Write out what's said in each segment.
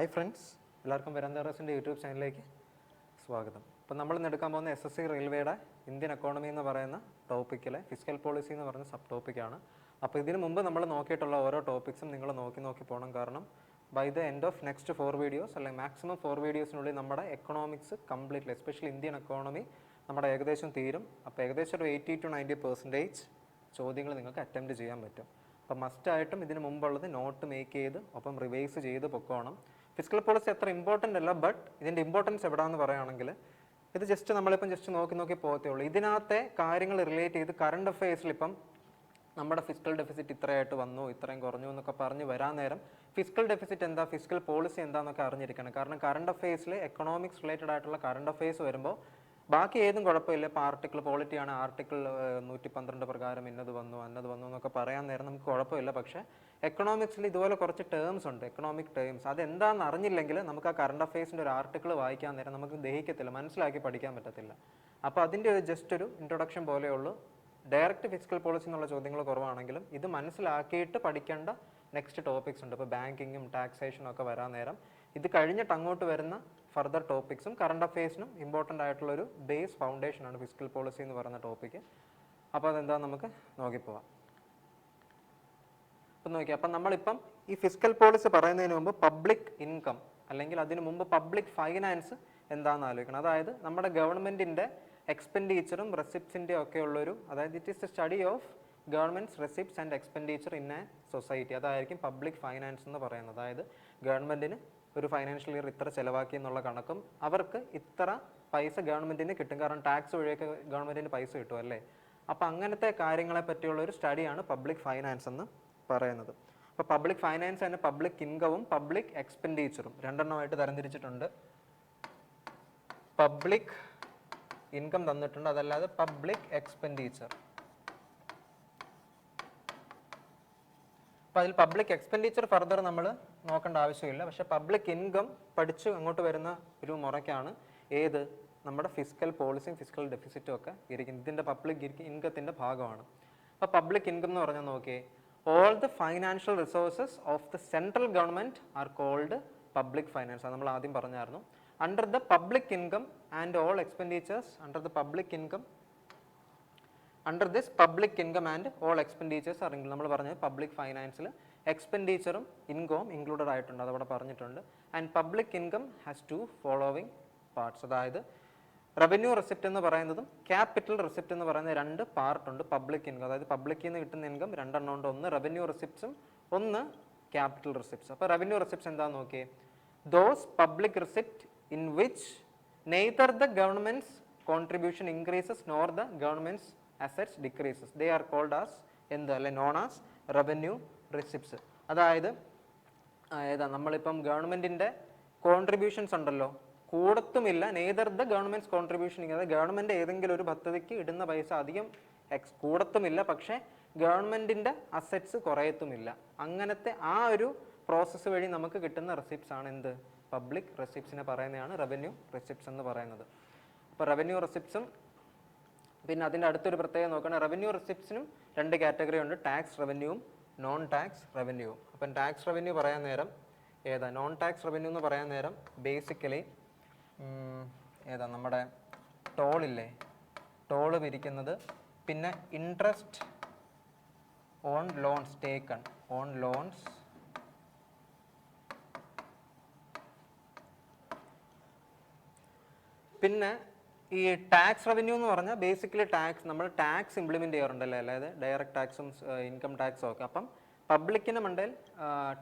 Hi friends, എല്ലാവർക്കും വെരാന്തറസിൻ്റെ YouTube ചാനലിലേക്ക് സ്വാഗതം. അപ്പോൾ നമ്മൾ ഇന്ന് എടുക്കാൻ പോകുന്ന SSC റെയിൽവേയുടെ ഇന്ത്യൻ എക്കോണമി എന്ന് പറയുന്ന ടോപ്പിക്കിലെ ഫിസ്ക്കൽ പോളിസി എന്ന് പറയുന്ന സബ് ടോപ്പിക്കാണ്. അപ്പോൾ ഇതിനു മുമ്പ് നമ്മൾ നോക്കിയിട്ടുള്ള ഓരോ ടോപ്പിക്സും നിങ്ങൾ നോക്കി പോകണം. കാരണം by the end of next 4 videos അല്ലെങ്കിൽ മാക്സിമം 4 വീഡിയോസിനുള്ളിൽ നമ്മുടെ economics completely especially Indian economy നമ്മുടെ ഏകദേശം തീരും. അപ്പോൾ ഏകദേശം ഒരു 80 to 90% ചോദ്യങ്ങൾ നിങ്ങൾക്ക് അറ്റംപ്റ്റ് ചെയ്യാൻ പറ്റും. അപ്പോൾ മസ്റ്റായിട്ടും ഇതിന് മുമ്പുള്ളത് നോട്ട് മേക്ക് ചെയ്ത് ഒപ്പം റിവൈസ് ചെയ്ത് പൊക്കോണം. ഫിസ്ക്കൽ പോളിസി അത്ര ഇമ്പോർട്ടൻ്റ് അല്ല, ബട്ട് ഇതിൻ്റെ ഇമ്പോർട്ടൻസ് എവിടെയാണെന്ന് പറയുകയാണെങ്കിൽ ഇത് ജസ്റ്റ് നമ്മളിപ്പം നോക്കി പോകത്തേ ഉള്ളൂ. ഇതിനകത്തെ കാര്യങ്ങൾ റിലേറ്റ് ചെയ്ത് കറണ്ട് അഫെയർസിൽ ഇപ്പം നമ്മുടെ ഫിസ്ക്കൽ ഡെഫിസിറ്റ് ഇത്രയായിട്ട് വന്നു, ഇത്രയും കുറഞ്ഞു എന്നൊക്കെ പറഞ്ഞ് വരാൻ നേരം ഫിസ്ക്കൽ ഡെഫിസിറ്റ് എന്താ, ഫിസ്ക്കൽ പോളിസി എന്താണെന്നൊക്കെ അറിഞ്ഞിരിക്കണം. കാരണം കറണ്ട് അഫെയർസിൽ എക്കണോമിക്സ് റിലേറ്റഡ് ആയിട്ടുള്ള കറണ്ട് അഫെയർസ് വരുമ്പോൾ ബാക്കി ഏതും കുഴപ്പമില്ല. ഇപ്പോൾ ആർട്ടിക്കിൾ പോളിറ്റിയാണ്, ആർട്ടിക്കിൾ 112 പ്രകാരം ഇന്നത് വന്നു എന്നൊക്കെ പറയാൻ നേരം നമുക്ക് കുഴപ്പമില്ല. പക്ഷേ എക്കണോമിക്സിൽ ഇതുപോലെ കുറച്ച് ടേംസ് ഉണ്ട്, എക്കണോമിക് ടേംസ്. അതെന്താണെന്ന് അറിഞ്ഞില്ലെങ്കിൽ നമുക്ക് ആ കറണ്ട് അഫെയർസിൻ്റെ ഒരു ആർട്ടിക്കിൾ വായിക്കാൻ നേരം നമുക്ക് ദഹിക്കത്തില്ല, മനസ്സിലാക്കി പഠിക്കാൻ പറ്റത്തില്ല. അപ്പോൾ അതിൻ്റെ ഒരു ജസ്റ്റ് ഒരു ഇൻട്രൊഡക്ഷൻ പോലെയുള്ളൂ. ഡയറക്റ്റ് ഫിസ്ക്കൽ പോളിസി എന്നുള്ള ചോദ്യങ്ങൾ കുറവാണെങ്കിലും ഇത് മനസ്സിലാക്കിയിട്ട് പഠിക്കേണ്ട നെക്സ്റ്റ് ടോപ്പിക്സ് ഉണ്ട്. ഇപ്പോൾ ബാങ്കിങ്ങും ടാക്സേഷനും ഒക്കെ വരാൻ നേരം ഇത് കഴിഞ്ഞിട്ട് അങ്ങോട്ട് വരുന്ന ഫർദർ ടോപ്പിക്സും കറണ്ട് അഫെയർസിനും ഇമ്പോർട്ടൻ്റ് ആയിട്ടുള്ളൊരു ബേസ് ഫൗണ്ടേഷനാണ് ഫിസ്ക്കൽ പോളിസി എന്ന് പറയുന്ന ടോപ്പിക്ക്. അപ്പോൾ അതെന്താ നമുക്ക് നോക്കിപ്പോവാം. അപ്പം നമ്മളിപ്പം ഈ ഫിസ്ക്കൽ പോളിസി പറയുന്നതിന് മുമ്പ് പബ്ലിക് ഇൻകം അല്ലെങ്കിൽ അതിന് മുമ്പ് പബ്ലിക് ഫൈനാൻസ് എന്താണെന്ന് ആലോചിക്കണം. അതായത് നമ്മുടെ ഗവൺമെൻറ്റിൻ്റെ എക്സ്പെൻഡിച്ചറും റെസിപ്റ്റ്സിൻ്റെ ഒക്കെ ഉള്ളൊരു, അതായത് it is the study of governments receipts and expenditure in A society. അതായിരിക്കും പബ്ലിക് ഫൈനാൻസ് എന്ന് പറയുന്നത്. അതായത് ഗവൺമെൻറ്റിന് ഒരു ഫൈനാൻഷ്യൽ ഇയർ ഇത്ര ചിലവാക്കി എന്നുള്ള കണക്കും അവർക്ക് ഇത്ര പൈസ ഗവൺമെൻറ്റിന് കിട്ടും. കാരണം ടാക്സ് വഴിയൊക്കെ ഗവൺമെൻറ്റിന് പൈസ കിട്ടും അല്ലേ. അപ്പോൾ അങ്ങനത്തെ കാര്യങ്ങളെ പറ്റിയുള്ള ഒരു സ്റ്റഡിയാണ് പബ്ലിക് ഫൈനാൻസ് എന്ന് പറയുന്നത്. അപ്പോൾ പബ്ലിക് ഫൈനാൻസ് തന്നെ പബ്ലിക് ഇൻകവും പബ്ലിക് എക്സ്പെൻഡിച്ചറും രണ്ടെണ്ണമായിട്ട് തരംതിരിച്ചിട്ടുണ്ട്. പബ്ലിക് ഇൻകം തന്നിട്ടുണ്ട്, അതല്ലാതെ പബ്ലിക് എക്സ്പെൻഡിച്ചർ. അപ്പോൾ അതിൽ പബ്ലിക് എക്സ്പെൻഡിച്ചർ ഫർദർ നമ്മൾ നോക്കേണ്ട ആവശ്യമില്ല. പക്ഷേ പബ്ലിക് ഇൻകം പഠിച്ച് അങ്ങോട്ട് വരുന്ന ഒരു മുറയ്ക്കാണ് ഏത് നമ്മുടെ ഫിസ്ക്കൽ പോളിസിയും ഫിസ്ക്കൽ ഡെഫിസിറ്റും ഒക്കെ ഇരിക്കുന്നത്. ഇതിൻ്റെ പബ്ലിക് ഇൻകത്തിൻ്റെ ഭാഗമാണ്. അപ്പോൾ പബ്ലിക് ഇൻകം എന്ന് പറഞ്ഞാൽ നോക്കിയേ, all the financial resources of the central government are called public finance. അത് നമ്മൾ ആദ്യം പറഞ്ഞായിരുന്നു. Under the public income and all expenditures under the public income under this public income and all expenditures ആണെങ്കിൽ നമ്മൾ പറഞ്ഞത് പബ്ലിക് ഫൈനാൻസിൽ എക്സ്പെൻഡിച്ചറും ഇൻകവും ഇൻക്ലൂഡഡ് ആയിട്ടുണ്ട്, അതവിടെ പറഞ്ഞിട്ടുണ്ട്. And public income has 2 following parts. അതായത് റവന്യൂ റെസിപ്റ്റ് എന്ന് പറയുന്നതും ക്യാപിറ്റൽ റെസിപ്റ്റ് എന്ന് പറയുന്ന 2 പാർട്ടുണ്ട് പബ്ലിക് ഇൻകം. അതായത് പബ്ലിക്കിൽ നിന്ന് കിട്ടുന്ന ഇൻകം 2 എണ്ണം ഉണ്ട്. ഒന്ന് റവന്യൂ റെസിപ്റ്റ്സും ഒന്ന് ക്യാപിറ്റൽ റെസിപ്റ്റ്സ്. അപ്പോൾ റവന്യൂ റെസിപ്റ്റ്സ് എന്താണെന്ന് നോക്കിയേ, those public receipt in which neither the government's contribution increases nor the government's assets decreases they are called as എന്ത് അല്ലെ നോൺ ആസ് റവന്യൂ റെസിപ്റ്റ്സ്. അതായത് ഏതാ നമ്മളിപ്പം ഗവൺമെൻറ്റിൻ്റെ കോൺട്രിബ്യൂഷൻസ് ഉണ്ടല്ലോ, കൂടത്തുമില്ല നെയ്തർ ദ ഗവൺമെൻറ്റ്സ് കോൺട്രിബ്യൂഷൻ, അതായത് ഗവൺമെൻറ് ഏതെങ്കിലും ഒരു പദ്ധതിക്ക് ഇടുന്ന പൈസ അധികം കൂടത്തുമില്ല, പക്ഷേ ഗവൺമെൻറ്റിൻ്റെ അസറ്റ്സ് കുറയത്തുമില്ല. അങ്ങനത്തെ ആ ഒരു പ്രോസസ്സ് വഴി നമുക്ക് കിട്ടുന്ന റെസിപ്റ്റ്സ് ആണ് എന്ത്, പബ്ലിക് റെസിപ്റ്റ്സിനെ പറയുന്നതാണ് റവന്യൂ റെസിപ്റ്റ്സ് എന്ന് പറയുന്നത്. അപ്പോൾ റവന്യൂ റെസിപ്റ്റ്സും പിന്നെ അതിൻ്റെ അടുത്തൊരു പ്രത്യേകം നോക്കണം, റവന്യൂ റെസിപ്റ്റ്സിനും 2 കാറ്റഗറി ഉണ്ട്, ടാക്സ് റവന്യൂവും നോൺ ടാക്സ് റവന്യൂവും. അപ്പം ടാക്സ് റവന്യൂ പറയാൻ നേരം ഏതാ, നോൺ ടാക്സ് റവന്യൂ എന്ന് പറയാൻ നേരം ബേസിക്കലി ഏതാ നമ്മുടെ ടോളില്ലേ, ടോള് പിരിക്കുന്നത്, പിന്നെ interest on loans taken on loans, പിന്നെ ഈ ടാക്സ് റവന്യൂ എന്ന് പറഞ്ഞാൽ ബേസിക്കലി ടാക്സ്, നമ്മൾ ടാക്സ് ഇംപ്ലിമെൻറ്റ് ചെയ്യാറുണ്ടല്ലോ, അതായത് ഡയറക്റ്റ് ടാക്സും ഇൻകം ടാക്സും ഒക്കെ. അപ്പം പബ്ലിക്കിന് മണ്ടയിൽ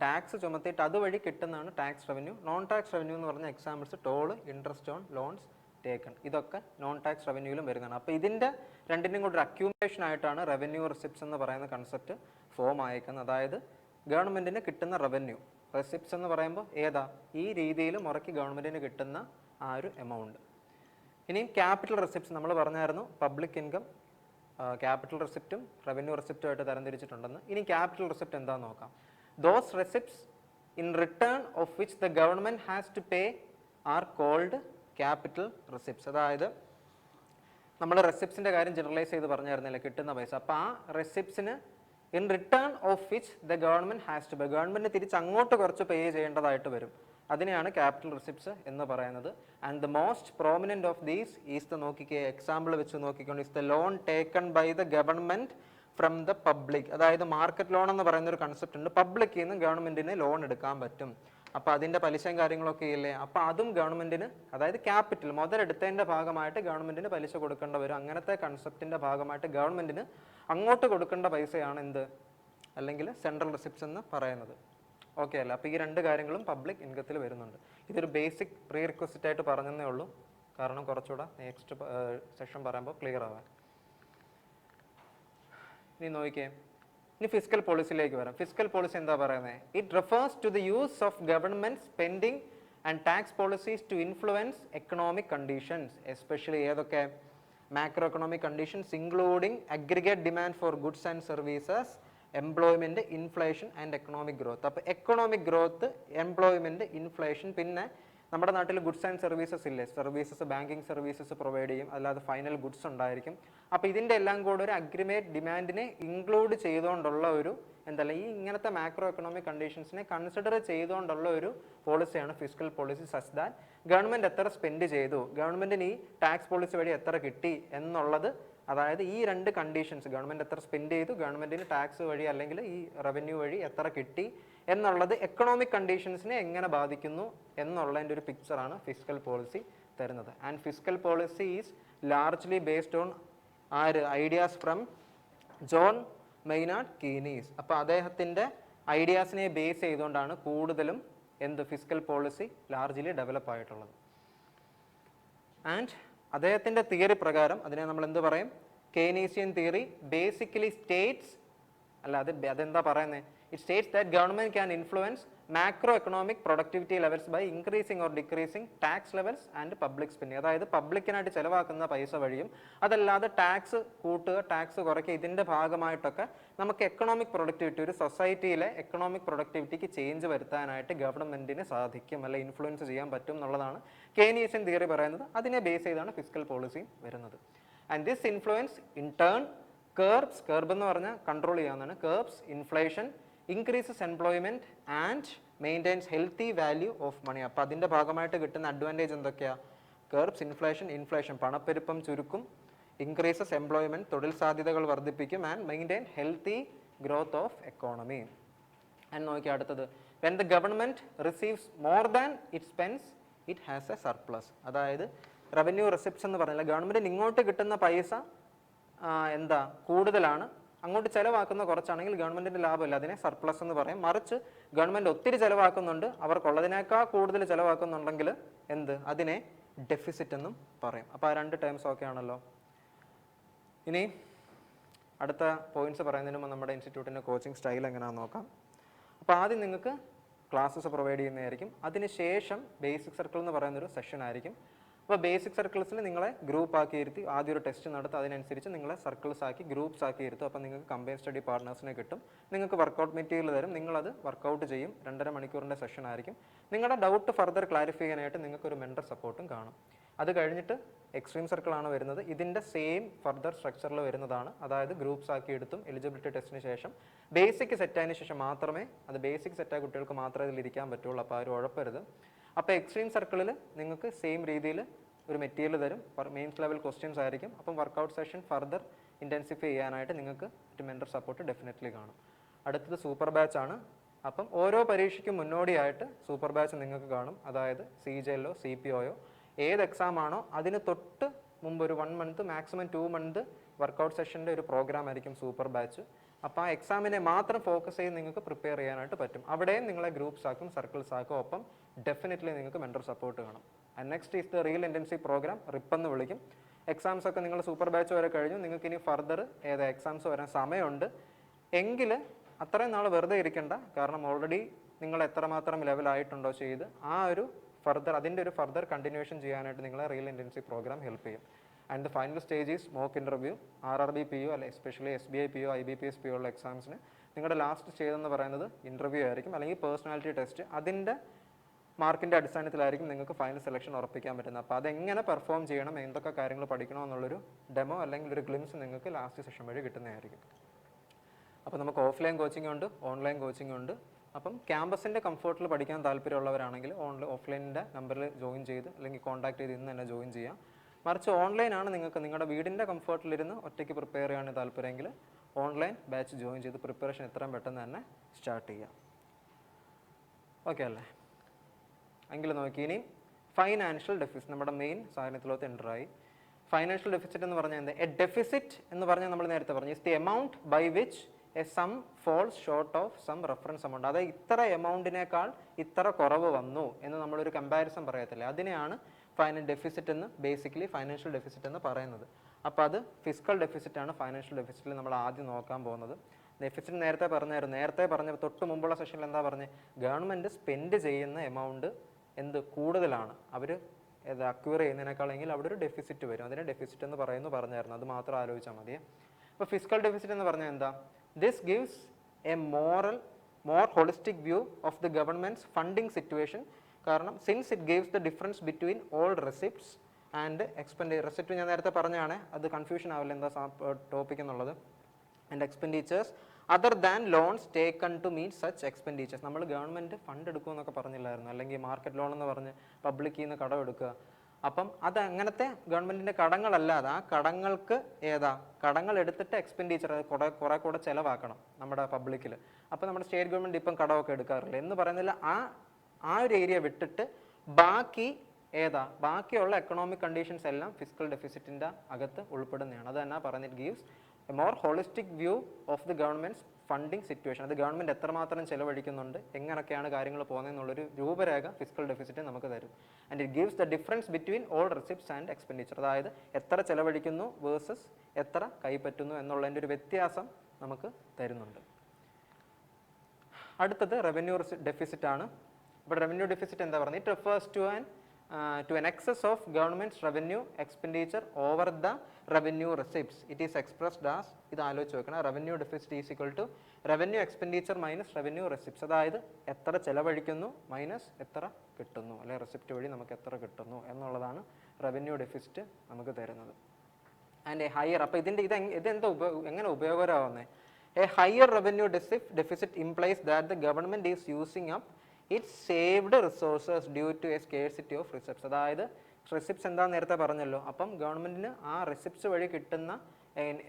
ടാക്സ് ചുമത്തിയിട്ട് അതുവഴി കിട്ടുന്നതാണ് tax revenue. Non tax revenue എന്ന് പറഞ്ഞ examples toll, interest on loans taken, ഇതൊക്കെ നോൺ ടാക്സ് റവന്യൂവിലും വരുന്നതാണ്. അപ്പോൾ ഇതിൻ്റെ രണ്ടിനും കൂടി ഒരു അക്യൂമുലേഷൻ ആയിട്ടാണ് റവന്യൂ റെസിപ്റ്റ്സ് എന്ന് പറയുന്ന കൺസെപ്റ്റ് ഫോം ആയിരിക്കുന്നത്. അതായത് ഗവൺമെൻറ്റിന് കിട്ടുന്ന റവന്യൂ റെസിപ്റ്റ്സ് എന്ന് പറയുമ്പോൾ ഏതാ ഈ രീതിയിൽ മുറയ്ക്ക് ഗവൺമെൻറ്റിന് കിട്ടുന്ന ആ ഒരു എമൗണ്ട്. ഇനിയും ക്യാപിറ്റൽ റെസിപ്റ്റ്സ് നമ്മൾ പറഞ്ഞായിരുന്നു, പബ്ലിക് ഇൻകം ക്യാപിറ്റൽ റെസിപ്റ്റും റവന്യൂ റെസിപ്റ്റും ആയിട്ട് തരംതിരിച്ചിട്ടുണ്ടെന്ന്. ഇനി ക്യാപിറ്റൽ റെസിപ്റ്റ് എന്താണെന്ന് നോക്കാം. Those receipts in return of which the government has to pay are called capital receipts. അതായത് നമ്മൾ റെസിപ്റ്റ്സിൻ്റെ കാര്യം ജനറലൈസ് ചെയ്ത് പറഞ്ഞായിരുന്നില്ല, കിട്ടുന്ന പൈസ. അപ്പോൾ ആ റെസിപ്റ്റ്സിന് in return of which the government has to pay, government തിരിച്ച് അങ്ങോട്ട് കുറച്ച് പേ ചെയ്യേണ്ടതായിട്ട് വരും. അതിനെയാണ് ക്യാപിറ്റൽ റിസിപ്റ്റ്സ് എന്ന് പറയുന്നത്. And the most prominent of these is the നോക്കിക്കേ എക്സാമ്പിൾ വെച്ച് നോക്കിക്കൊണ്ട് is the loan taken by the government from the public. അതായത് മാർക്കറ്റ് ലോൺ എന്ന് പറയുന്ന ഒരു കൺസെപ്റ്റ് ഉണ്ട്. പബ്ലിക്കിൽ നിന്ന് ഗവൺമെൻറ്റിന് ലോൺ എടുക്കാൻ പറ്റും. അപ്പോൾ അതിൻ്റെ പലിശയും കാര്യങ്ങളൊക്കെ ഇല്ലേ, അപ്പോൾ അതും ഗവൺമെൻറ്റിന്, അതായത് ക്യാപിറ്റൽ മുതലെടുത്തതിൻ്റെ ഭാഗമായിട്ട് ഗവൺമെൻറ്റിന് പലിശ കൊടുക്കേണ്ട വരും. അങ്ങനത്തെ കൺസെപ്റ്റിൻ്റെ ഭാഗമായിട്ട് ഗവൺമെൻറ്റിന് അങ്ങോട്ട് കൊടുക്കേണ്ട പൈസയാണ് എന്ത്, അല്ലെങ്കിൽ സെൻട്രൽ റിസിപ്റ്റ്സ് എന്ന് പറയുന്നത്. ഓക്കെ അല്ല? അപ്പോൾ ഈ രണ്ട് കാര്യങ്ങളും പബ്ലിക് ഇൻകത്തിൽ വരുന്നുണ്ട്. ഇതൊരു ബേസിക് പ്രീ റിക്വസിറ്റ് ആയിട്ട് പറഞ്ഞതേ ഉള്ളൂ, കാരണം കുറച്ചുകൂടെ നെക്സ്റ്റ് സെഷൻ പറയുമ്പോൾ ക്ലിയർ ആവാൻ. ഇനി നോക്കിയേ, ഇനി ഫിസ്ക്കൽ പോളിസിയിലേക്ക് വരാം. ഫിസ്ക്കൽ പോളിസി എന്താ പറയുന്നത്? It refers to the use of government spending and tax policies to influence economic conditions, especially ഏതൊക്കെ? Macro economic conditions including aggregate demand for goods and services, employment, inflation and economic growth. അപ്പോൾ economic growth, employment, inflation, പിന്നെ നമ്മുടെ നാട്ടിൽ goods and services ഇല്ലേ, services, banking services provide ചെയ്യും, അല്ലാതെ final goods ഉണ്ടായിരിക്കും. അപ്പോൾ ഇതിൻ്റെ എല്ലാം കൂടെ ഒരു അഗ്രിഗേറ്റ് ഡിമാൻഡിനെ ഇൻക്ലൂഡ് ചെയ്തുകൊണ്ടുള്ള ഒരു എന്തല്ല, ഈ ഇങ്ങനത്തെ മാക്രോ എക്കണോമിക് കണ്ടീഷൻസിനെ കൺസിഡർ ചെയ്തുകൊണ്ടുള്ള ഒരു പോളിസിയാണ് fiscal policy. Such that government എത്ര സ്പെൻഡ് ചെയ്തു, ഗവൺമെൻറ്റിന് ഈ ടാക്സ് പോളിസി വഴി എത്ര കിട്ടി എന്നുള്ളത്, അതായത് ഈ രണ്ട് കണ്ടീഷൻസ്, ഗവൺമെൻറ് എത്ര സ്പെൻഡ് ചെയ്തു, ഗവൺമെൻറ്റിന് ടാക്സ് വഴി അല്ലെങ്കിൽ ഈ റവന്യൂ വഴി എത്ര കിട്ടി എന്നുള്ളത് എക്കണോമിക് കണ്ടീഷൻസിനെ എങ്ങനെ ബാധിക്കുന്നു എന്നുള്ളതിൻ്റെ ഒരു പിക്ചറാണ് ഫിസ്ക്കൽ പോളിസി തരുന്നത്. And fiscal policy is largely based on ideas from John Maynard Keynes. അപ്പോൾ അദ്ദേഹത്തിൻ്റെ ഐഡിയാസിനെ ബേസ് ചെയ്തുകൊണ്ടാണ് കൂടുതലും ഫിസ്ക്കൽ പോളിസി ലാർജ്ലി ഡെവലപ്പ് ആയിട്ടുള്ളത്. ആൻഡ് അദ്ദേഹത്തിൻ്റെ തിയറി പ്രകാരം അതിനെ നമ്മൾ എന്ത് പറയും? കെയ്നീസിയൻ തിയറി ബേസിക്കലി സ്റ്റേറ്റ്സ്, അല്ല അതെന്താ പറയുന്നത്? It states that government can influence macro economic productivity levels by increasing or decreasing tax levels and public spending. അതായത് പബ്ലിക്കിനായിട്ട് ചിലവാക്കുന്ന പൈസ വഴിയും അതല്ലാതെ ടാക്സ് കൂട്ടുക, ടാക്സ് കുറയ്ക്കുക, ഇതിൻ്റെ ഭാഗമായിട്ടൊക്കെ നമുക്ക് എക്കണോമിക് പ്രൊഡക്ടിവിറ്റി, ഒരു സൊസൈറ്റിയിലെ എക്കണോമിക് പ്രൊഡക്ടിവിറ്റിക്ക് ചേഞ്ച് വരുത്താനായിട്ട് ഗവൺമെൻറ്റിന് സാധിക്കും, അല്ലെ ഇൻഫ്ലുവൻസ് ചെയ്യാൻ പറ്റും എന്നുള്ളതാണ് കെയ്നീസിയൻ തിയറി പറയുന്നത്. അതിനെ ബേസ് ചെയ്താണ് ഫിസ്ക്കൽ പോളിസി വരുന്നത്. And this influence in turn curb എന്ന് പറഞ്ഞാൽ കൺട്രോൾ ചെയ്യാവുന്നതാണ്, curbs inflation, increases employment and maintains healthy value of money. അപ്പോൾ അതിൻ്റെ ഭാഗമായിട്ട് കിട്ടുന്ന അഡ്വാൻറ്റേജ് എന്തൊക്കെയാണ്? കർബ്സ് ഇൻഫ്ലേഷൻ പണപ്പെരുപ്പം ചുരുക്കും, ഇൻക്രീസസ് എംപ്ലോയ്മെൻറ്റ് തൊഴിൽ സാധ്യതകൾ വർദ്ധിപ്പിക്കും, and maintain healthy growth of economy. And നോക്കിയാൽ അടുത്തത്, when the government receives more than it spends it has a surplus. അതായത് റവന്യൂ റിസിപ്റ്റ്സ് എന്ന് പറഞ്ഞാൽ ഗവൺമെൻറ്റിന് ഇങ്ങോട്ട് കിട്ടുന്ന പൈസ കൂടുതലാണ്, അങ്ങോട്ട് ചിലവാക്കുന്ന കുറച്ചാണെങ്കിൽ ഗവൺമെൻറ്റിൻ്റെ ലാഭമില്ല, അതിനെ സർപ്ലസ് എന്ന് പറയും. മറിച്ച് ഗവൺമെൻറ് ഒത്തിരി ചിലവാക്കുന്നുണ്ട്, അവർക്കുള്ളതിനേക്കാൾ കൂടുതൽ ചിലവാക്കുന്നുണ്ടെങ്കിൽ അതിനെ ഡെഫിസിറ്റ് എന്നും പറയും. അപ്പോൾ ആ രണ്ട് ടേംസ് ഒക്കെ ആണല്ലോ. ഇനി അടുത്ത പോയിന്റ്സ് പറയുന്നതിന് മുമ്പ് നമ്മുടെ ഇൻസ്റ്റിറ്റ്യൂട്ടിൻ്റെ കോച്ചിങ് സ്റ്റൈൽ എങ്ങനെയാണെന്ന് നോക്കാം. അപ്പോൾ ആദ്യം നിങ്ങൾക്ക് ക്ലാസ്സസ് പ്രൊവൈഡ് ചെയ്യുന്നതായിരിക്കും. അതിനുശേഷം ബേസിക് സർക്കിൾ എന്ന് പറയുന്നൊരു സെഷൻ ആയിരിക്കും. അപ്പോൾ ബേസിക് സർക്കിൾസിൽ നിങ്ങളെ ഗ്രൂപ്പ് ആക്കി ഇരുത്തി ആദ്യം ഒരു ടെസ്റ്റ് നടത്തും, അതിനനുസരിച്ച് നിങ്ങളെ സർക്കിൾസ് ആക്കി ഗ്രൂപ്പ്സ് ആക്കി ഇരുത്തും. അപ്പോൾ നിങ്ങൾക്ക് കമ്പൈൻ സ്റ്റഡി പാർട്ട്നേഴ്സിനെ കിട്ടും, നിങ്ങൾക്ക് വർക്കൗട്ട് മെറ്റീരിയൽ തരും, നിങ്ങളത് വർക്കൗട്ട് ചെയ്യും. 2.5 മണിക്കൂറിൻ്റെ സെഷൻ ആയിരിക്കും. നിങ്ങളുടെ ഡൗട്ട് ഫർദർ ക്ലാരിഫൈ ചെയ്യാനായിട്ട് നിങ്ങൾക്കൊരു മെൻറ്റർ സപ്പോർട്ടും കാണും. അത് കഴിഞ്ഞിട്ട് എക്സ്ട്രീം സർക്കിളാണ് വരുന്നത്. ഇതിൻ്റെ സെയിം ഫർദർ സ്ട്രക്ചറിൽ വരുന്നതാണ്. അതായത് ഗ്രൂപ്പ്സ് ആക്കി എടുത്തും എലിജിബിലിറ്റി ടെസ്റ്റിന് ശേഷം ബേസിക് സെറ്റായതിനു ശേഷം മാത്രമേ, അത് ബേസിക് സെറ്റായ കുട്ടികൾക്ക് മാത്രമേ ഇതിൽ ഇരിക്കാൻ പറ്റുള്ളൂ. അപ്പോൾ ആരും ഉഴപ്പരുത്. അപ്പോൾ എക്സ്ട്രീം സർക്കിളിൽ നിങ്ങൾക്ക് സെയിം രീതിയിൽ ഒരു മെറ്റീരിയൽ തരും, മെയിൻസ് ലെവൽ ക്വസ്റ്റ്യൻസ് ആയിരിക്കും. അപ്പം വർക്കൗട്ട് സെഷൻ ഫർദർ ഇൻറ്റൻസിഫൈ ചെയ്യാനായിട്ട് നിങ്ങൾക്ക് ഒരു മെൻറ്റർ സപ്പോർട്ട് ഡെഫിനറ്റ്ലി കാണും. അടുത്തത് സൂപ്പർ ബാച്ച് ആണ്. അപ്പം ഓരോ പരീക്ഷയ്ക്കും മുന്നോടിയായിട്ട് സൂപ്പർ ബാച്ച് നിങ്ങൾക്ക് കാണും. അതായത് CJLO CPOയോ ഏത് എക്സാം ആണോ അതിന് തൊട്ട് മുമ്പ് ഒരു 1 മന്ത് മാക്സിമം 2 മന്ത് വർക്കൗട്ട് സെഷൻ്റെ ഒരു പ്രോഗ്രാം ആയിരിക്കും സൂപ്പർ ബാച്ച്. അപ്പോൾ ആ എക്സാമിനെ മാത്രം ഫോക്കസ് ചെയ്ത് നിങ്ങൾക്ക് പ്രിപ്പയർ ചെയ്യാനായിട്ട് പറ്റും. അവിടെയും നിങ്ങളെ ഗ്രൂപ്പ്സ് ആക്കും, സർക്കിൾസ് ആക്കും. ഒപ്പം ഡെഫിനറ്റ്ലി നിങ്ങൾക്ക് മെൻറ്റർ സപ്പോർട്ട് കാണും. And next is the real intensive programme, RIP എന്ന് വിളിക്കും. എക്സാംസ് ഒക്കെ നിങ്ങൾ സൂപ്പർ ബാച്ച് വരെ കഴിഞ്ഞു, നിങ്ങൾക്ക് ഇനി ഫർദർ എക്സാംസ് വരാൻ സമയമുണ്ട്. എങ്കിൽ അത്രയും നാൾ വെറുതെ ഇരിക്കേണ്ട. കാരണം ഓൾറെഡി നിങ്ങൾ എത്രമാത്രം ലെവലായിട്ടുണ്ടോ ചെയ്ത് ആ ഒരു അതിൻ്റെ ഒരു ഫർദർ കണ്ടിന്യൂഷൻ ചെയ്യാനായിട്ട് നിങ്ങളെ റിയൽ ഇൻറ്റൻസീവ് പ്രോഗ്രാം ഹെൽപ്പ് ചെയ്യും. And the final stage is mock interview. RRB PO അല്ലെ especially SBI PO IBPS PO ഉള്ള എക്സാംസിന് നിങ്ങളുടെ ലാസ്റ്റ് സ്റ്റേജ് എന്ന് പറയുന്നത് ഇൻ്റർവ്യൂ ആയിരിക്കും, അല്ലെങ്കിൽ പേഴ്സണാലിറ്റി ടെസ്റ്റ്. അതിൻ്റെ മാർക്കിൻ്റെ അടിസ്ഥാനത്തിലായിരിക്കും നിങ്ങൾക്ക് ഫൈനൽ സെലക്ഷൻ ഉറപ്പിക്കാൻ പറ്റുന്നത്. അപ്പോൾ അതെങ്ങനെ പെർഫോം ചെയ്യണം, എന്തൊക്കെ കാര്യങ്ങൾ പഠിക്കണം എന്നുള്ളൊരു ഡെമോ അല്ലെങ്കിൽ ഒരു ഗ്ലിംസ് നിങ്ങൾക്ക് ലാസ്റ്റ് സെഷൻ വഴി കിട്ടുന്നതായിരിക്കും. അപ്പോൾ നമുക്ക് ഓഫ്ലൈൻ കോച്ചിങ് ഉണ്ട്, ഓൺലൈൻ കോച്ചിങ് ഉണ്ട്. അപ്പം ക്യാമ്പസിൻ്റെ കംഫർട്ടിൽ പഠിക്കാൻ താല്പര്യമുള്ളവരാണെങ്കിൽ ഓഫ്ലൈനിൻ്റെ നമ്പറിൽ ജോയിൻ ചെയ്ത് അല്ലെങ്കിൽ കോൺടാക്ട് ചെയ്ത് ഇന്ന് തന്നെ ജോയിൻ ചെയ്യാം. മറിച്ച് ഓൺലൈനാണ് നിങ്ങൾക്ക് നിങ്ങളുടെ വീടിൻ്റെ കംഫർട്ടിലിരുന്ന് ഒറ്റയ്ക്ക് പ്രിപ്പയർ ചെയ്യാൻ താല്പര്യമെങ്കിൽ ഓൺലൈൻ ബാച്ച് ജോയിൻ ചെയ്ത് പ്രിപ്പറേഷൻ എത്രയും പെട്ടെന്ന് തന്നെ സ്റ്റാർട്ട് ചെയ്യാം. ഓക്കെ അല്ലേ? എങ്കിൽ നോക്കി ഇനി ഫൈനാൻഷ്യൽ ഡെഫിസിറ്റ് നമ്മുടെ മെയിൻ സാധനത്തിലോട്ട് എൻ്ററായി. ഫൈനാൻഷ്യൽ ഡെഫിസിറ്റ് എന്ന് പറഞ്ഞാൽ എന്താ? എ ഡെഫിസിറ്റ് എന്ന് പറഞ്ഞാൽ നമ്മൾ നേരത്തെ പറഞ്ഞു is the amount by which a sum falls short of some reference amount. അതായത് ഇത്ര എമൗണ്ടിനേക്കാൾ ഇത്ര കുറവ് വന്നു എന്ന് നമ്മളൊരു കമ്പാരിസൺ പറയത്തില്ലേ, അതിനെയാണ് ഡെഫിസിറ്റ് എന്ന് ബേസിക്കലി ഫൈനാൻഷ്യൽ ഡെഫിസിറ്റ് എന്ന് പറയുന്നത്. അപ്പോൾ അത് ഫിസിക്കൽ ഡെഫിസിറ്റ് ആണ് ഫൈനാൻഷ്യൽ ഡെഫിസിറ്റിൽ നമ്മൾ ആദ്യം നോക്കാൻ പോകുന്നത്. ഡെഫിസിറ്റ് നേരത്തെ പറഞ്ഞ തൊട്ട് മുമ്പുള്ള സെഷനിൽ എന്താ പറഞ്ഞത്? ഗവൺമെൻറ് സ്പെൻഡ് ചെയ്യുന്ന എമൗണ്ട് കൂടുതലാണ്, അവർ അക്വയർ ചെയ്യുന്നതിനേക്കാളെങ്കിൽ അവിടെ ഒരു ഡെഫിസിറ്റ് വരും. അതിനെ ഡെഫിസിറ്റ് എന്ന് പറഞ്ഞായിരുന്നു. അത് മാത്രം ആലോചിച്ചാൽ മതിയെ. അപ്പോൾ ഫിസിക്കൽ ഡെഫിസിറ്റ് എന്ന് പറഞ്ഞാൽ എന്താ? This gives a more holistic view of the government's funding situation. കാരണം since it gives the difference between all receipts and expenditure. Receipt ഞാൻ നേരത്തെ പറഞ്ഞാണ്, അത് കൺഫ്യൂഷൻ ആവില്ല എന്താ ടോപ്പിക് എന്നുള്ളത്. And expenditures other than loans taken to meet such expenditures. നമ്മൾ government fund എടുക്കുമെന്നൊക്കെ പറഞ്ഞില്ലായിരുന്നു, അല്ലെങ്കിൽ മാർക്കറ്റ് ലോൺ എന്ന് പറഞ്ഞ് പബ്ലിക്കിൽ നിന്ന് കടം എടുക്കുക. അപ്പം അത് അങ്ങനത്തെ ഗവൺമെൻറ്റിൻ്റെ കടങ്ങളല്ലാതെ ആ കടങ്ങൾക്ക് കടങ്ങൾ എടുത്തിട്ട് എക്സ്പെൻഡിച്ചർ കുറെ കൂടെ ചിലവാക്കണം നമ്മുടെ പബ്ലിക്കിൽ. അപ്പോൾ നമ്മുടെ സ്റ്റേറ്റ് ഗവൺമെൻറ് ഇപ്പം കടമൊക്കെ എടുക്കാറില്ല എന്ന് പറയുന്നില്ല. ആ ഒരു ഏരിയ വിട്ടിട്ട് ബാക്കിയുള്ള എക്കണോമിക് കണ്ടീഷൻസ് എല്ലാം ഫിസിക്കൽ ഡെഫിസിറ്റിൻ്റെ അകത്ത് ഉൾപ്പെടുന്നതാണ്. അത് തന്നെ പറഞ്ഞിട്ട് gives A more holistic view of the government's funding situation. അത് ഗവൺമെൻറ് എത്രമാത്രം ചിലവഴിക്കുന്നുണ്ട്, എങ്ങനെയൊക്കെയാണ് കാര്യങ്ങൾ പോകുന്നതെന്നുള്ളൊരു രൂപരേഖ ഫിസിക്കൽ ഡെഫിസിറ്റ് നമുക്ക് തരും. And it gives the difference between all receipts and expenditure. അതായത് എത്ര ചിലവഴിക്കുന്നു വേഴ്സസ് എത്ര കൈപ്പറ്റുന്നു എന്നുള്ളതിൻ്റെ ഒരു വ്യത്യാസം നമുക്ക് തരുന്നുണ്ട്. അടുത്തത് റവന്യൂ ഡെഫിസിറ്റ് ആണ്. അപ്പോൾ റവന്യൂ ഡെഫിസിറ്റ് എന്താ പറയുന്നത്? It refers to an excess of government's revenue expenditure over the revenue receipts. It is expressed as, ഇത് ആലോചിച്ച് വെക്കണം, revenue deficit is equal to revenue expenditure minus revenue receipts. അതായത് എത്ര ചെലവഴിക്കുന്നു മൈനസ് എത്ര കിട്ടുന്നു, അല്ലെങ്കിൽ റെസിപ്റ്റ് വഴി നമുക്ക് എത്ര കിട്ടുന്നു എന്നുള്ളതാണ് റവന്യൂ ഡെഫിസിറ്റ് നമുക്ക് തരുന്നത്. ആൻഡ് എ ഹയർ, അപ്പോൾ ഇതെന്താ എങ്ങനെ ഉപയോഗകരമാവുന്നത്? A higher revenue deficit implies that the government is using up it saved resources due to a scarcity of receipts. അതായത് റിസിപ്റ്റ്സ് എന്താണെന്ന് നേരത്തെ പറഞ്ഞല്ലോ. അപ്പം ഗവൺമെൻറ്റിന് ആ റിസിപ്റ്റ്സ് വഴി കിട്ടുന്ന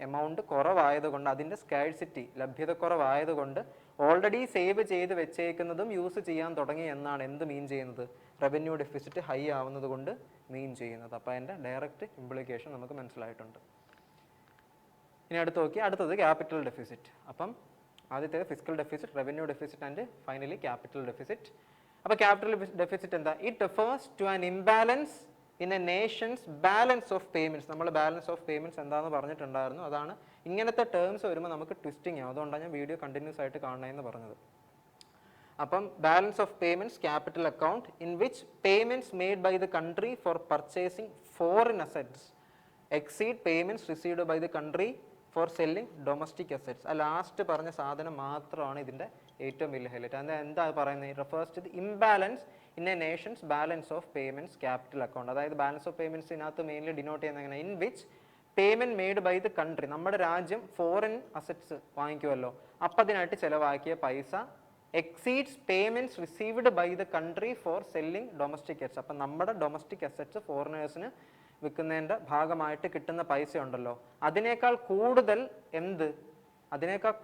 എമൗണ്ട് കുറവായതുകൊണ്ട്, അതിൻ്റെ സ്കേഴ്സിറ്റി ലഭ്യതക്കുറവായതുകൊണ്ട് ഓൾറെഡി സേവ് ചെയ്ത് വെച്ചേക്കുന്നതും യൂസ് ചെയ്യാൻ തുടങ്ങി എന്നാണ് എന്ത് മീൻ ചെയ്യുന്നത്? റവന്യൂ ഡെഫിസിറ്റ് ഹൈ ആവുന്നത് കൊണ്ട് മീൻ ചെയ്യുന്നത്. അപ്പോൾ അതിൻ്റെ ഡയറക്റ്റ് ഇംപ്ലിക്കേഷൻ നമുക്ക് മനസ്സിലായിട്ടുണ്ട്. ഇനി അടുത്തത് ക്യാപിറ്റൽ ഡെഫിസിറ്റ്. അപ്പം ആദ്യത്തേത് physical deficit, revenue deficit and finally capital deficit. അപ്പോൾ ക്യാപിറ്റൽ ഡെഫിസിറ്റ് എന്താ? It refers to an imbalance in a nation's balance of payments. നമ്മൾ ബാലൻസ് ഓഫ് പേയ്മെൻറ്റ്സ് എന്താണെന്ന് പറഞ്ഞിട്ടുണ്ടായിരുന്നു. അതാണ് ഇങ്ങനത്തെ ടേംസ് വരുമ്പോൾ നമുക്ക് ട്വിസ്റ്റിംഗ് ആവും. അതുകൊണ്ടാണ് ഞാൻ വീഡിയോ കണ്ടിന്യൂസ് ആയിട്ട് കാണണമെന്ന് പറഞ്ഞത്. അപ്പം balance of payments capital account in which payments made by the country for purchasing foreign assets exceed payments received by the country for selling domestic assets. ആ ലാസ്റ്റ് പറഞ്ഞ സാധനം മാത്രമാണ് ഇതിൻ്റെ ഏറ്റവും വലിയ ഹൈലൈറ്റ്. അത് എന്താ പറയുന്നത്? Refers to the imbalance in a nation's balance of payments capital account. അതായത് ബാലൻസ് ഓഫ് പേയ്മെൻറ്റ്സിനകത്ത് മെയിൻലി ഡിനോട്ട് ചെയ്യുന്നത് എങ്ങനെ? In which payment made by the country. നമ്മുടെ രാജ്യം ഫോറിൻ അസറ്റ്സ് വാങ്ങിക്കുമല്ലോ, അപ്പം അതിനായിട്ട് ചിലവാക്കിയ പൈസ exceeds payments received by the country for selling domestic assets. അപ്പം നമ്മുടെ ഡൊമസ്റ്റിക് അസറ്റ്സ് ഫോറിനേഴ്സിന് വിൽക്കുന്നതിൻ്റെ ഭാഗമായിട്ട് കിട്ടുന്ന പൈസ ഉണ്ടല്ലോ, അതിനേക്കാൾ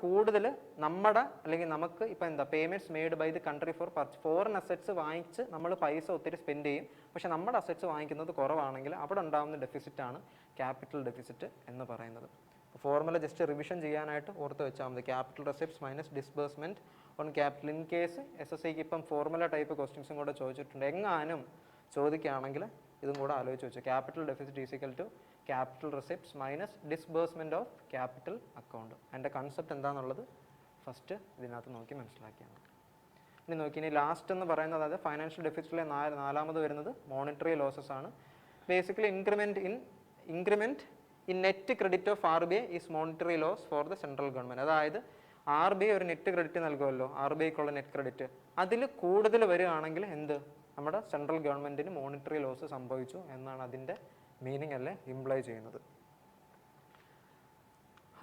കൂടുതൽ നമ്മുടെ അല്ലെങ്കിൽ നമുക്ക് ഇപ്പം എന്താ payments made by the country for foreign assets വാങ്ങിച്ച് നമ്മൾ പൈസ ഒത്തിരി സ്പെൻഡ് ചെയ്യും. പക്ഷെ നമ്മുടെ അസറ്റ്സ് വാങ്ങിക്കുന്നത് കുറവാണെങ്കിൽ അവിടെ ഉണ്ടാകുന്ന ഡെഫിസിറ്റാണ് ക്യാപിറ്റൽ ഡെഫിസിറ്റ് എന്ന് പറയുന്നത്. ഫോർമുല ജസ്റ്റ് റിവിഷൻ ചെയ്യാനായിട്ട് ഓർത്ത് വെച്ചാൽ മതി. Capital receipts minus disbursement on capital. In case SSCക്ക് ഇപ്പം ഫോർമുല ടൈപ്പ് ക്വസ്റ്റ്യൻസും കൂടെ ചോദിച്ചിട്ടുണ്ട്. എങ്ങാനും ചോദിക്കുകയാണെങ്കിൽ ഇതും കൂടെ ആലോചിച്ച് വെച്ചു. Capital deficit is equal to capital receipts minus disbursement of capital account. അതിൻ്റെ കൺസെപ്റ്റ് എന്താണെന്നുള്ളത് ഫസ്റ്റ് ഇതിനകത്ത് നോക്കി മനസ്സിലാക്കിയാണ്. ഇനി ലാസ്റ്റ് എന്ന് പറയുന്നത്, അതായത് ഫൈനാൻഷ്യൽ ഡെഫിസിറ്റിലെ നാലാമത് വരുന്നത് മോണിറ്ററി ലോസസ് ആണ്. Basically increment in net credit of RBI is monetary loss for the central government. അതായത് RBI ഒരു നെറ്റ് ക്രെഡിറ്റ് നൽകുമല്ലോ, RBIക്കുള്ള നെറ്റ് ക്രെഡിറ്റ്, അതിൽ കൂടുതൽ വരികയാണെങ്കിൽ നമ്മുടെ സെൻട്രൽ ഗവൺമെൻറ്റിന് മോണിറ്ററി ലോസ് സംഭവിച്ചു എന്നാണ് അതിൻ്റെ മീനിങ് അല്ലേ ഇംപ്ലൈ ചെയ്യുന്നത്.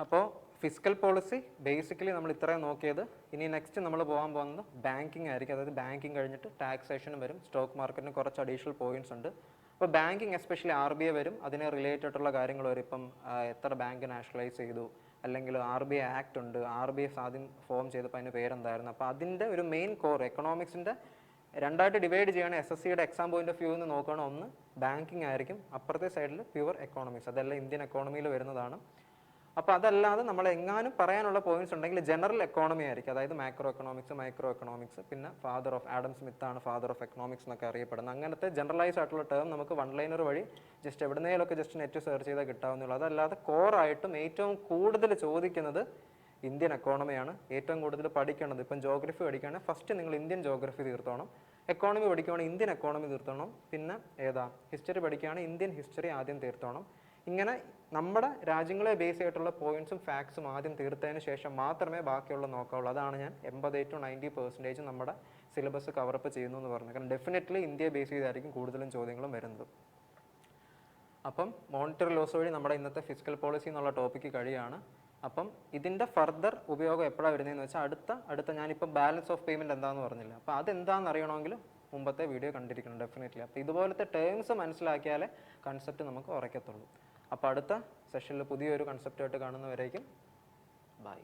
അപ്പോൾ ഫിസിക്കൽ പോളിസി ബേസിക്കലി നമ്മൾ ഇത്രയും നോക്കിയത്. ഇനി നെക്സ്റ്റ് നമ്മൾ പോകാൻ പോകുന്നത് ബാങ്കിങ് ആയിരിക്കും. അതായത് ബാങ്കിങ് കഴിഞ്ഞിട്ട് ടാക്സേഷനും വരും, സ്റ്റോക്ക് മാർക്കറ്റിന് കുറച്ച് അഡീഷണൽ പോയിന്റ്സ് ഉണ്ട്. അപ്പോൾ ബാങ്കിങ് എസ്പെഷ്യലി RBI വരും, അതിനെ റിലേറ്റഡ് ആയിട്ടുള്ള കാര്യങ്ങൾ വരും. ഇപ്പം എത്ര ബാങ്ക് നാഷണലൈസ് ചെയ്തു, അല്ലെങ്കിൽ RBI ആക്ട് ഉണ്ട്, RBI ആദ്യം ഫോം ചെയ്തപ്പോൾ അതിന് പേരെന്തായിരുന്നു. അപ്പോൾ അതിൻ്റെ ഒരു മെയിൻ കോർ എക്കണോമിക്സിൻ്റെ രണ്ടായിട്ട് ഡിവൈഡ് ചെയ്യണം. SSCയുടെ എക്സാം പോയിന്റ് ഓഫ് വ്യൂ എന്ന് നോക്കുകയാണ്, ഒന്ന് ബാങ്കിങ് ആയിരിക്കും, അപ്പുറത്തെ സൈഡിൽ പ്യുവർ എക്കണോമിക്സ്, അതെല്ലാം ഇന്ത്യൻ എക്കോണമിയിൽ വരുന്നതാണ്. അപ്പോൾ അതല്ലാതെ നമ്മൾ എങ്ങാനും പറയാനുള്ള പോയിന്റ്സ് ഉണ്ടെങ്കിൽ ജനറൽ എക്കോണമി ആയിരിക്കും, അതായത് മാക്രോ എക്കണോമിക്സ്, പിന്നെ ഫാദർ ഓഫ് ആഡം സ്മിത്ത് ആണ് ഫാദർ ഓഫ് എക്കണോമിക്സ് എന്നൊക്കെ അറിയപ്പെടുന്നത്. അങ്ങനത്തെ ജനറലൈസ് ആയിട്ടുള്ള ടേം നമുക്ക് വൺ ലൈനർ വഴി ജസ്റ്റ് എവിടുന്നേലൊക്കെ ജസ്റ്റ് നെറ്റ് സെർച്ച് ചെയ്താൽ കിട്ടാവുന്നുള്ളൂ. അതല്ലാതെ കോറായിട്ടും ഏറ്റവും കൂടുതൽ ചോദിക്കുന്നത് ഇന്ത്യൻ എക്കോണമിയാണ്. ഏറ്റവും കൂടുതൽ പഠിക്കേണ്ടത്, ഇപ്പം ജോഗ്രഫി പഠിക്കുകയാണെങ്കിൽ ഫസ്റ്റ് നിങ്ങൾ ഇന്ത്യൻ ജോഗ്രഫി തീർത്തോണം, എക്കോണമി പഠിക്കുകയാണെങ്കിൽ ഇന്ത്യൻ എക്കോണമി തീർത്തോണം, പിന്നെ ഹിസ്റ്ററി പഠിക്കുകയാണെങ്കിൽ ഇന്ത്യൻ ഹിസ്റ്ററി ആദ്യം തീർത്തോണം. ഇങ്ങനെ നമ്മുടെ രാജ്യങ്ങളെ ബേസ് ചെയ്തിട്ടുള്ള പോയിന്റ്സും ഫാക്ട്സും ആദ്യം തീർത്തതിന് ശേഷം മാത്രമേ ബാക്കിയുള്ള നോക്കാവുള്ളൂ. അതാണ് ഞാൻ 80 to 90% നമ്മുടെ സിലബസ് കവറപ്പ് ചെയ്യുന്നു എന്ന് പറഞ്ഞത്. കാരണം ഡെഫിനറ്റ്ലി ഇന്ത്യയെ ബേസ് ചെയ്തായിരിക്കും കൂടുതലും ചോദ്യങ്ങളും വരുന്നത്. അപ്പം മോണിറ്ററി ലോസ് വഴി നമ്മുടെ ഇന്നത്തെ ഫിസിക്കൽ പോളിസി എന്നുള്ള ടോപ്പിക്ക് കഴിയാണ്. അപ്പം ഇതിൻ്റെ ഫർദർ ഉപയോഗം എപ്പോഴാണ് വരുന്നതെന്ന് വെച്ചാൽ അടുത്ത ഞാനിപ്പോൾ ബാലൻസ് ഓഫ് പേയ്മെൻറ്റ് എന്താണെന്ന് പറഞ്ഞില്ല. അപ്പോൾ അതെന്താണെന്ന് അറിയണമെങ്കിൽ മുമ്പത്തെ വീഡിയോ കണ്ടിരിക്കണം ഡെഫിനറ്റ്ലി. അപ്പോൾ ഇതുപോലത്തെ ടേംസ് മനസ്സിലാക്കിയാലേ കൺസെപ്റ്റ് നമുക്ക് ഉറയ്ക്കത്തുള്ളൂ. അപ്പോൾ അടുത്ത സെഷനിൽ പുതിയൊരു കൺസെപ്റ്റായിട്ട് കാണുന്നവരേക്കും ബൈ.